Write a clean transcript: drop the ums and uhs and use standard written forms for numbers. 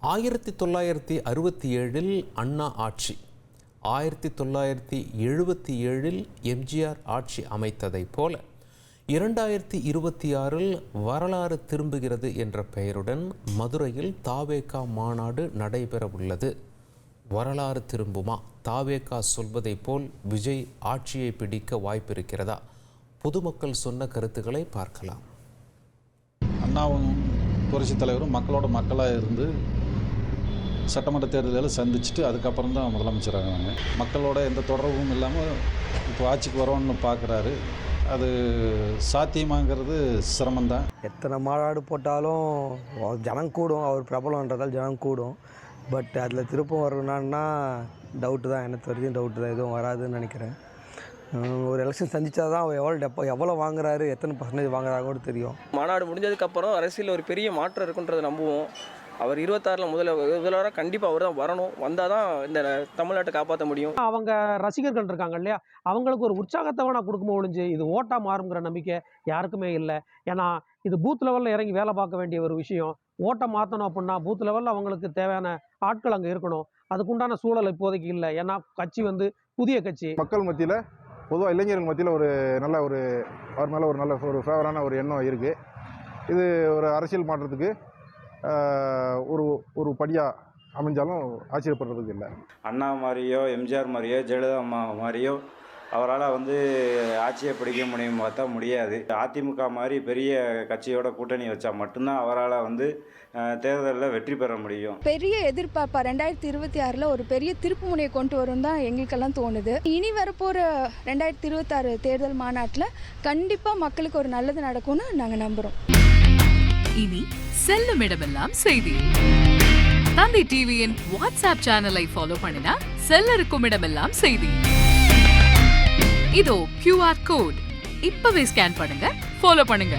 1967 அண்ணா ஆட்சி, 1977 எம்ஜிஆர் ஆட்சி அமைத்ததைப் போல 2026 வரலாறு திரும்புகிறது என்ற பெயருடன் மதுரையில் தாவேகா மாநாடு நடைபெற உள்ளது. வரலாறு திரும்புமா? தாவேகா சொல்வதை போல் விஜய் ஆட்சியை பிடிக்க வாய்ப்பிருக்கிறதா? பொதுமக்கள் சொன்ன கருத்துக்களை பார்க்கலாம். அண்ணாவும் புரட்சித் தலைவரும் மக்களோட மக்களாக இருந்து சட்டமன்ற தேர்தலில் சந்திச்சுட்டு அதுக்கப்புறம் தான் முதலமைச்சராகிறாங்க. மக்களோட எந்த தொடர்பும் இல்லாமல் இப்போ ஆட்சிக்கு வரோன்னு பார்க்குறாரு. அது சாத்தியமாங்கிறது சிரமந்தான். எத்தனை மாநாடு போட்டாலும் ஜனம் கூடும், அவர் பிரபலன்றதால் ஜனம் கூடும். பட் அதில் திருப்பம் வரணுன்னா டவுட்டு தான், எனக்கு தெரியும் டவுட்டு தான், எதுவும் வராதுன்னு நினைக்கிறேன். ஒரு எலெக்ஷன் சந்திச்சா தான் அவர் எவ்வளோ வாங்குறாரு, எத்தனை பர்சன்டேஜ் வாங்குறாங்கன்னு தெரியும். மாநாடு முடிஞ்சதுக்கப்புறம் அரசியலில் ஒரு பெரிய மாற்றம் இருக்குன்றதை நம்புவோம். அவர் 26 முதல்வராக கண்டிப்பாக அவர் தான் வரணும். வந்தால் தான் இந்த தமிழ்நாட்டை காப்பாற்ற முடியும். அவங்க ரசிகர்கள் இருக்காங்க இல்லையா, அவங்களுக்கு ஒரு உற்சாகத்தை வேணா கொடுக்குமோ ஒழிஞ்சு இது ஓட்டா மாறுங்கிற நம்பிக்கை யாருக்குமே இல்லை. ஏன்னா இது பூத் லெவலில் இறங்கி வேலை பார்க்க வேண்டிய ஒரு விஷயம். ஓட்டை மாற்றணும் அப்படின்னா பூத் லெவலில் அவங்களுக்கு தேவையான ஆட்கள் அங்கே இருக்கணும். அதுக்குண்டான சூழல் இப்போதைக்கு இல்லை. ஏன்னா கட்சி புதிய கட்சி. மக்கள் மத்தியில் பொதுவாக இளைஞர்கள் மத்தியில் ஒரு நல்ல அவர் மேலே ஒரு நல்ல ஒரு ஃபேவரான ஒரு எண்ணம் இருக்குது. இது ஒரு அரசியல் மாற்றத்துக்கு ஒரு படியாக அமைஞ்சாலும் ஆச்சரியப்படுறதுக்கு இல்லை. அண்ணா மாதிரியோ எம்ஜிஆர் மாதிரியோ ஜெயலலிதா அம்மா மாதிரியோ அவரால் ஆட்சியை பிடிக்க முடியும் பார்த்தா முடியாது. அதிமுக மாதிரி பெரிய கட்சியோட கூட்டணி வச்சா மட்டும்தான் அவரால் தேர்தலில் வெற்றி பெற முடியும். பெரிய எதிர்பார்ப்பா 2026 ஒரு பெரிய திருப்பு முனையை கொண்டு வரும் தான் எங்களுக்கெல்லாம் தோணுது. இனி வரப்போகிற 2026 தேர்தல் மாநாட்டில் கண்டிப்பாக மக்களுக்கு ஒரு நல்லது நடக்கும்னு நாங்கள் நம்புகிறோம். இனி செல்லும் இடமெல்லாம் செய்தி. தந்தி டிவியின் வாட்ஸ்அப் சேனலை ஃபாலோ பண்ணினா செல்ல இருக்கும் இடமெல்லாம் செய்தி. இதோ QR கோட் இப்பவே ஸ்கேன் பண்ணுங்க, ஃபாலோ பண்ணுங்க.